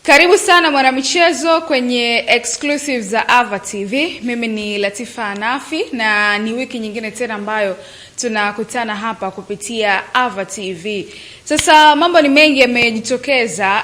Karibu sana mwanamichezo kwenye exclusive za Ava TV. Mimi ni Latifa Anafi na ni wiki nyingine tena ambayo tunakutana hapa kupitia Ava TV. Sasa mambo ni mengi yamejitokeza,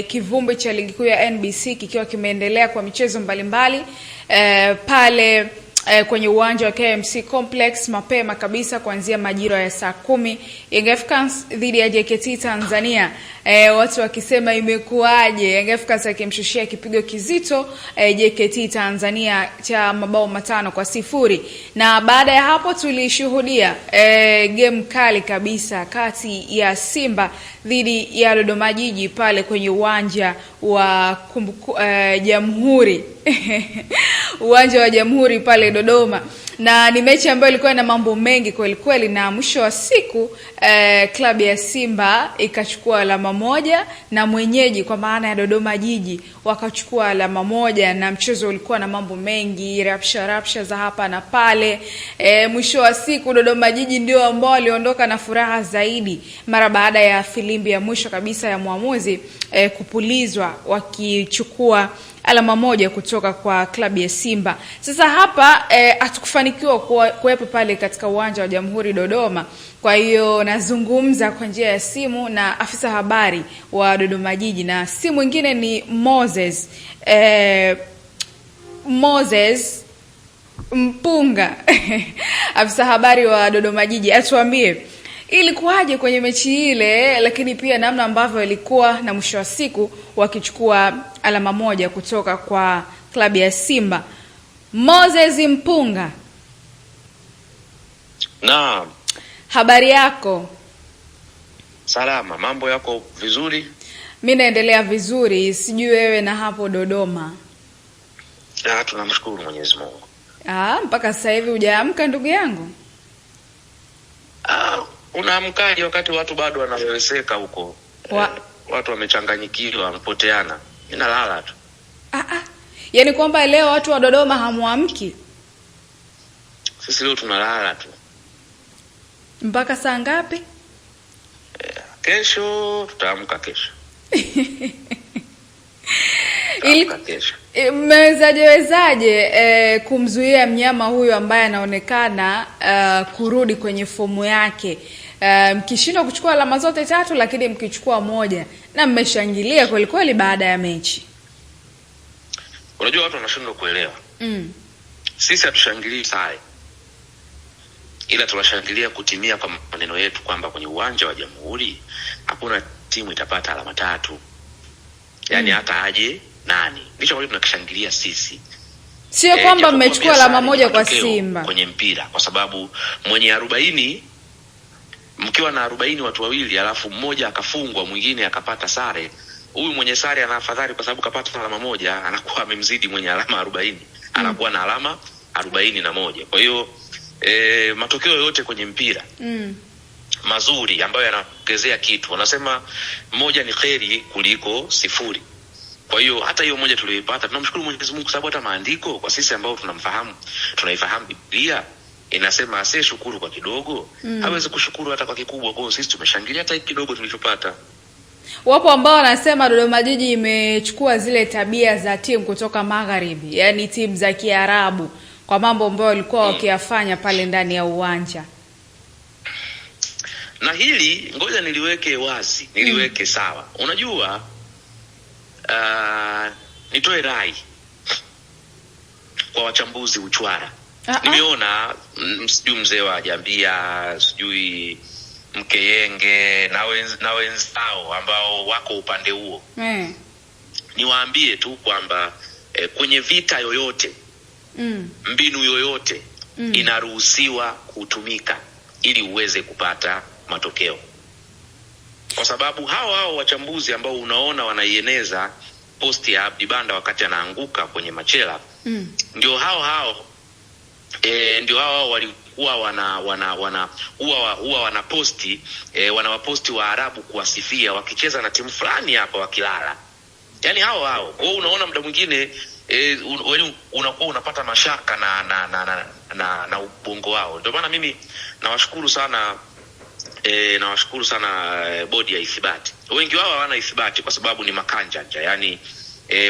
kivumbi cha ligi kuu ya NBC kikiwa kimeendelea kwa michezo mbalimbali pale kwenye uwanja wa KMC Complex mapema kabisa kuanzia majira ya saa 10 Young Africans dhidi ya JKT Tanzania. Watu wakisema imekuaje, Young Africans akimshushia kipigo kizito JKT Tanzania cha mabao 5-0. Na baada ya hapo tulishuhudia game kali kabisa kati ya Simba dhidi ya Dodoma Jiji pale kwenye uwanja wa Jamhuri uwanja wa Jamhuri pale Dodoma, na ni mechi ambayo ilikuwa na mambo mengi kweli kweli, na mwisho wa siku klabu ya Simba ikachukua alama moja na mwenyeji kwa maana ya Dodoma Jiji wakachukua alama moja, na mchezo ulikuwa na mambo mengi, rapsha za hapa na pale. Mwisho wa siku Dodoma Jiji ndio ambao waliondoka na furaha zaidi mara baada ya filimbi ya mwisho kabisa ya muamuzi kupulizwa, wakichukua alama moja kutoka kwa klabu ya Simba. Sasa hapa hatukufanikiwa kuwepo pale katika uwanja wa Jamhuri Dodoma. Kwa hiyo nazungumza kwa njia ya simu na afisa habari wa Dodoma Jiji, na si mwingine ni Moses Mpunga afisa habari wa Dodoma Jiji. Atuambie ilikuwaje kwenye mechi ile, lakini pia namna ambavyo ilikuwa na mwisho wa siku wakichukua alama moja kutoka kwa klabu ya Simba. Moses Mpunga. Naam. Habari yako? Salama, mambo yako vizuri? Mimi naendelea vizuri, sijui wewe na hapo Dodoma. Tunamshukuru Mwenyezi Mungu. Mpaka sasa hivi hujaamka ndugu yangu? Unaamkaje wakati watu bado wanaweseka huko? Watu wamechanganyikiwa, wamepoteana. Mimi nalala tu. Yaani kwamba leo watu wa Dodoma hamuamki? Sisi leo tunalala tu. Mpaka saa ngapi? Kesho tutaamka kesho. Mmewezaje kumzuia mnyama huyu ambaye anaonekana kurudi kwenye fomu yake? Mkishindwa kuchukua alama zote 3 lakini mkichukua moja, na mmeshangilia kweli kweli baada ya mechi. Unajua watu wanashindwa kuelewa. Sisi hatushangilii sare, ila tunashangilia kutimia kwa maneno yetu kwamba kwenye uwanja wa Jamhuri hakuna timu itapata alama 3. Yaani hata aje nani. Ndicho wale tunakishangilia sisi. Sio kwamba mmechukua alama moja kwa Simba kwenye mpira, kwa sababu mwenye 40 mkiwa na 40 watu wawili alafu mmoja akafungwa mwingine akapata sare, huyu mwenye sare ana afadhali kwa sababu kapata alama moja, anakuwa amemzidi mwenye alama 40. Anakuwa na alama 41. Kwa hiyo matokeo yote kwenye mpira mazuri ambayo yanaongezea kitu. Wanasema moja ni kheri kuliko 0. Kwa hiyo hata hiyo moja tuliyoipata tunamshukuru Mwenyezi Mungu, sababu hata maandiko kwa sisi ambao tunaifahamu Biblia inasema asiye shukuru kwa kidogo hawezi kushukuru hata kwa kikubwa. Kwa hiyo sisi tumeshangilia hata kidogo tulichopata. Wapo ambao wanasema Dodoma Jiji imechukua zile tabia za timu kutoka magharibi, yani timu za Kiarabu, kwa mambo ambayo walikuwa wakiyafanya pale ndani ya uwanja. Na hili ngoja niliweke wazi, niliweke sawa. Unajua nitoe rai kwa wachambuzi uchwara. Nimeona sijui mzee wa Jambia, sijui Mkeyenge na wenzao ambao wako upande huo. Niwaambie tu kwamba kwenye vita yoyote mbinu yoyote inaruhusiwa kutumika ili uweze kupata matokeo. Kwa sababu hao wachambuzi ambao unaona wanaieneza posti ya Abdi Banda wakati anaanguka kwenye machela, ndio hao walikuwa wanaposti wanawaposti wa Arabu kuwasifia wakicheza na timu fulani hapa wakilala. Yaani hao kwa unaona muda mwingine unakuwa unapata mashaka na ubongo wao. Ndio maana mimi nawashukuru sana nawashukuru sana bodi ya ithibati. Wengi wao hawana ithibati kwa sababu ni makanjanja, yani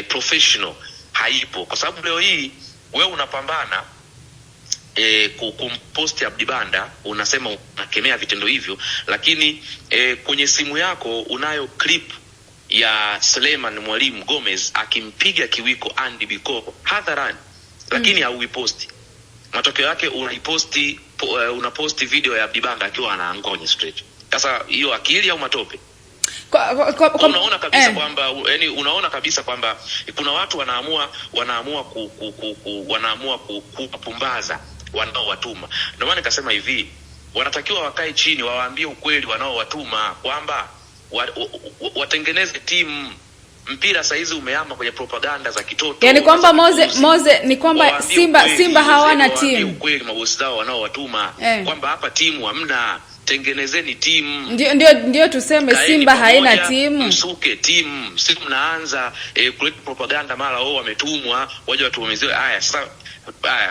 professional haipo, kwa sababu leo hii wewe unapambana kumposti Abdi Banda, unasema unakemea vitendo hivyo, lakini kwenye simu yako unayo clip ya Suleiman Mwalimu Gomez akimpiga kiwiko Andy Bikoko hadharani, lakini hauiposti. Matokeo yake unaposti video ya Abdi Banda akiwa anaangonya stretch. Sasa hiyo akili au matope? Unaona kabisa kwamba yani unaona kabisa kwamba kuna watu wanaamua kupumbaza wanaowatuma. Ndio maana nikasema hivi, wanatakiwa wakae chini wawaambie ukweli wanaowatuma kwamba watengeneze timu. Mpira saizi umehama kwenye propaganda za kitoto. Yani kwamba Moze ni kwamba Simba hawana timu. Ukweli mabosi zao wanaowatuma kwamba hapa timu hamna, tengenezeni timu. Ndio tuseme Simba haina timu. Msuke timu. Sisi mnaanza kuleta propaganda mara wametumwa waje watuumiziwe. Sasa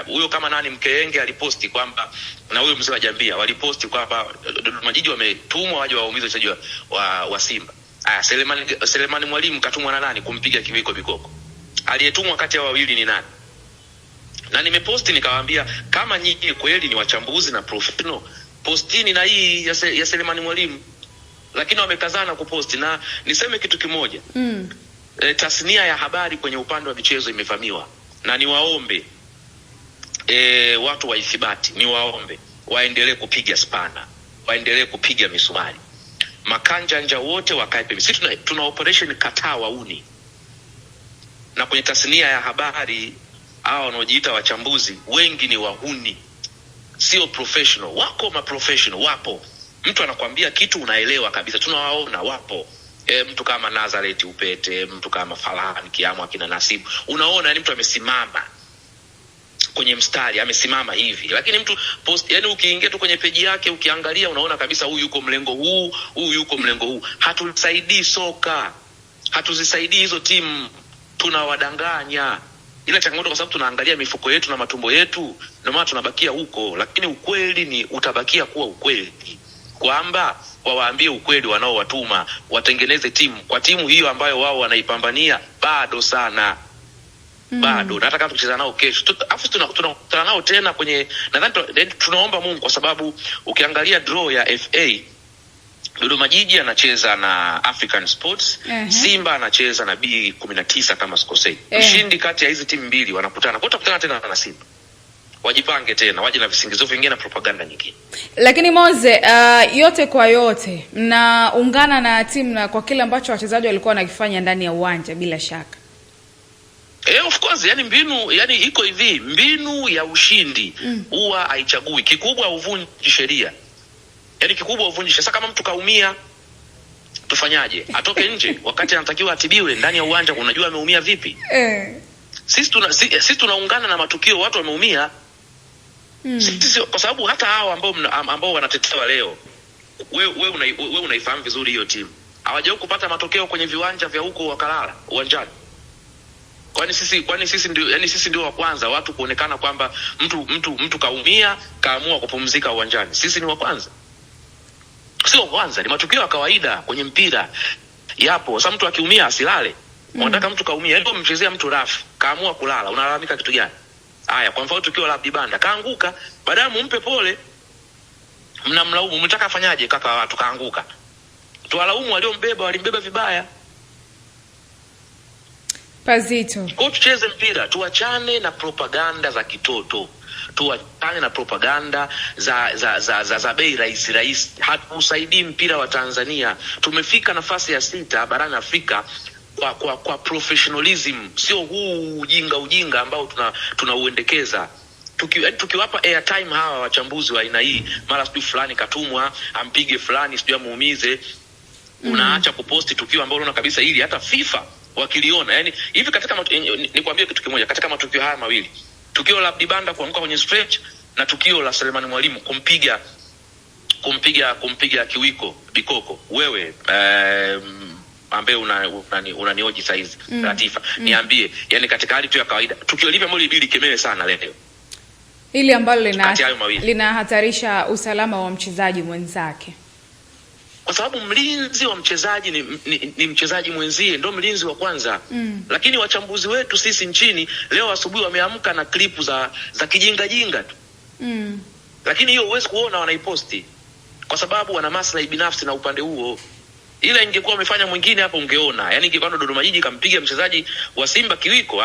huyo kama nani Mkeenge aliposti kwamba, na huyo mzee wa Jambia waliposti kwamba Dodoma Jiji wametumwa waje waumize wachezaji wa Simba. Suleiman Mwalimu katumwa na nani kumpiga kiwiko Bikoko? Aliyetumwa kati ya wawili ni nani? Na nimeposti nikawaambia, kama nyinyi kweli ni wachambuzi na professional, postini na hii ya Suleiman Mwalimu. Lakini wamekazana kuposti. Na niseme kitu kimoja, tasnia ya habari kwenye upande wa michezo imevamiwa, na niwaombe watu wa ithibati, niwaombe waendelee kupiga spana, waendelee kupiga misumari. Makanjanja wote wakae pembeni. Sisi tuna operation kataa wauni. Na kwenye tasnia ya habari hao wanaojiita wachambuzi wengi ni wahuni, sio professional. Wako ma professional wapo. Mtu anakuambia kitu unaelewa kabisa, tunawaona wapo. Mtu kama Nazareth Upete, mtu kama Farhan Kiamu, akina Nasibu, unaona ni mtu amesimama kwenye mstari, amesimama hivi. Lakini mtu yani ukiingia tu kwenye peji yake ukiangalia unaona kabisa huyu yuko mlengo huu, huyu yuko mlengo huu. Hatusaidii soka, hatuzisaidii hizo timu, tunawadanganya. Ila changamoto kwa sababu tunaangalia mifuko yetu na matumbo yetu, ndio maana tunabakia huko. Lakini ukweli ni utabakia kuwa ukweli, kwamba wawaambie ukweli wanaowatuma, watengeneze timu kwa timu hiyo ambayo wao wanaipambania bado sana. Bado nataka tucheza nao kesho. Afu tunakutana nao tena kwenye, nadhani tunaomba Mungu, kwa sababu ukiangalia draw ya FA, Dodoma Jiji anacheza na African Sports, Simba anacheza na B19 kama sikosei. Mshindi kati ya hizi timu mbili wanakutana. Kwa tutakutana tena na Simba. Wajipange tena, waje na visingizio vingine na propaganda nyingine. Lakini Moze, yote kwa yote mnaungana na timu na kwa kile ambacho wachezaji walikuwa wanakifanya ndani ya uwanja bila shaka. Of course, yani mbinu, yani iko hivi, mbinu ya ushindi huwa haichagui. Kikubwa uvunji sheria. Yani kikubwa uvunji sheria. Sasa kama mtu kaumia, tufanyaje? Atoke nje wakati anatakiwa atibiwe ndani ya uwanja, unajua ameumia vipi? Sisi tunaungana na matukio watu wameumia. Sisi kwa sababu hata hao ambao wanatetewa leo, wewe unaifahamu vizuri hiyo timu. Hawajawahi kupata matokeo kwenye viwanja vya huko wakalala uwanjani. Kwani sisi ndio wa kwanza watu kuonekana kwamba mtu kaumia kaamua kupumzika uwanjani? Sisi ni wa kwanza? Sio wa kwanza, ni matukio ya kawaida kwenye mpira. Yapo. Sasa mtu akiumia asilale. Unataka mtu kaumia, ndio mchezea mtu rafu, kaamua kulala, unalalamika kitu gani? Haya, kwa mfano tukio la Abdi Banda, kaanguka, baadaye mumpe pole. Mnamlaumu, mnataka afanyaje kaka watu kaanguka? Tuwalaumu walimbeba vibaya. Pazito. Kwa tucheze mpira, tuachane na propaganda za kitoto. Tuachane na propaganda za bei rahisi. Hatusaidii mpira wa Tanzania. Tumefika nafasi ya 6 barani Afrika kwa professionalism, sio huu ujinga ambao tunauendekeza. Tukiwapa airtime hawa wachambuzi wa aina hii, mara sijui fulani katumwa ampige fulani sijui amuumize, unaacha kuposti tukio ambalo unaona kabisa hili hata FIFA wakiliona. Yani hivi nikwambie kitu kimoja, katika matukio haya mawili, tukio la Abdi Banda kuanguka kwenye stretch na tukio la Suleiman Mwalimu kumpiga kiwiko Bikoko, wewe ambaye unanioji saizi Latifa, niambie, yani katika hali tu ya kawaida tukio lipi ambalo libidi kemewe sana leo, ili ambalo linahatarisha usalama wa mchezaji mwenzake? kwa sababu mlinzi wa mchezaji ni mchezaji mwenzie, ndio mlinzi wa kwanza. Lakini wachambuzi wetu sisi nchini leo asubuhi wameamka na klipu za kijinga jinga tu. Lakini hiyo huwezi kuona wanaiposti kwa sababu wana maslahi binafsi na upande huo. Ila ingekuwa wamefanya mwingine hapo ungeona. Yaani ingekuwa Dodoma Jiji kampiga mchezaji wa Simba kiwiko.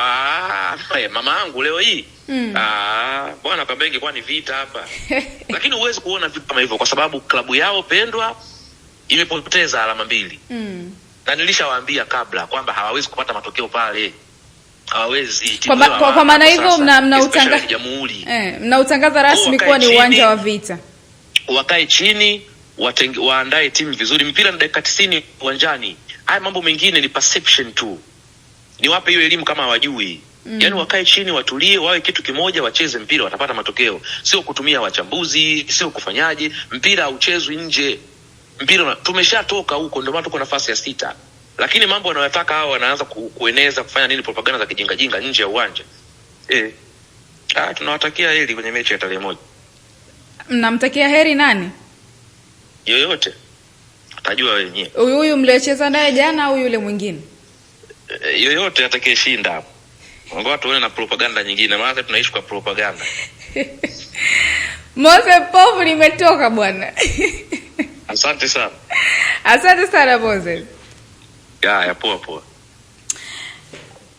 Mama yangu leo hii. Bwana Kabenge kwa ni vita hapa. Lakini huwezi kuona vitu kama hivyo kwa sababu klabu yao pendwa imepoteza alama 2. Na nilishawaambia kabla kwamba hawawezi kupata matokeo pale. Hawawezi. Kwa maana hivyo mnautangaza rasmi kuwa ni uwanja wa vita. Wakae chini, waandae timu vizuri. Mpira ni dakika 90 uwanjani. Haya mambo mengine ni perception tu. Ni wape hiyo elimu kama hawajui. Yaani wakae chini, watulie, wawe kitu kimoja, wacheze mpira, watapata matokeo. Sio kutumia wachambuzi, sio kufanyaje. Mpira hauchezwi nje. Mpira tumeshatoka huko, ndio maana tuko nafasi ya 6. Lakini mambo wanayotaka hao wanaanza kueneza kufanya nini, propaganda za kijinga jinga nje ya uwanja. Tunawatakia heri kwenye mechi ya tarehe 1. Mnamtakia heri nani? Yoyote. Utajua wenyewe. Huyu mliocheza naye jana au yule mwingine? Yoyote atakayeshinda hapo. Ngoja tuone na propaganda nyingine, maana tunaishi kwa propaganda. Mose Povu nimetoka bwana. Asante sana. Asante sana Moses. Ya poa.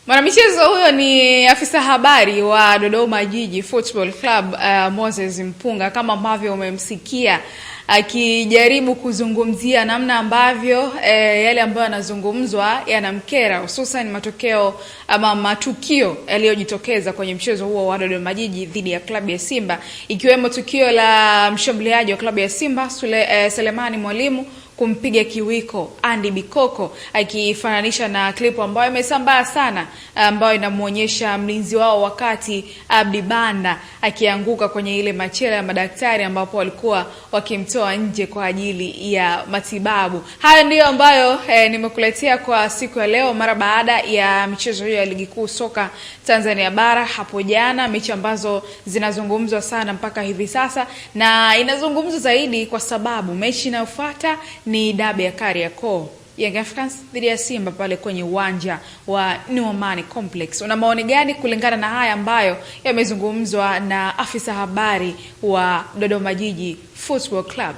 Mwanamichezo huyo ni afisa habari wa Dodoma Jiji Football Club, Moses Mpunga, kama ambavyo umemsikia akijaribu kuzungumzia namna ambavyo yale ambayo yanazungumzwa yanamkera, hususan matokeo ama matukio yaliyojitokeza kwenye mchezo huo wa Dodoma Jiji dhidi ya klabu ya Simba, ikiwemo tukio la mshambuliaji wa klabu ya Simba Selemani Mwalimu kumpiga kiwiko Andy Bikoko, akifananisha na klipu ambayo imesambaa sana, ambayo inamuonyesha mlinzi wao wakati Abdi Banda akianguka kwenye ile machela ya madaktari ambapo walikuwa wakimtoa nje kwa ajili ya matibabu. Hayo ndiyo ambayo nimekuletea kwa siku ya leo, mara baada ya michezo hiyo ya ligi kuu soka Tanzania bara hapo jana, mechi ambazo zinazungumzwa sana mpaka hivi sasa, na inazungumzwa zaidi kwa sababu mechi inayofuata ni dabi ya Kariakoo, Young Africans dhidi ya Simba pale kwenye uwanja wa New Amani Complex. Una maoni gani kulingana na haya ambayo yamezungumzwa na afisa habari wa Dodoma Jiji Football Club?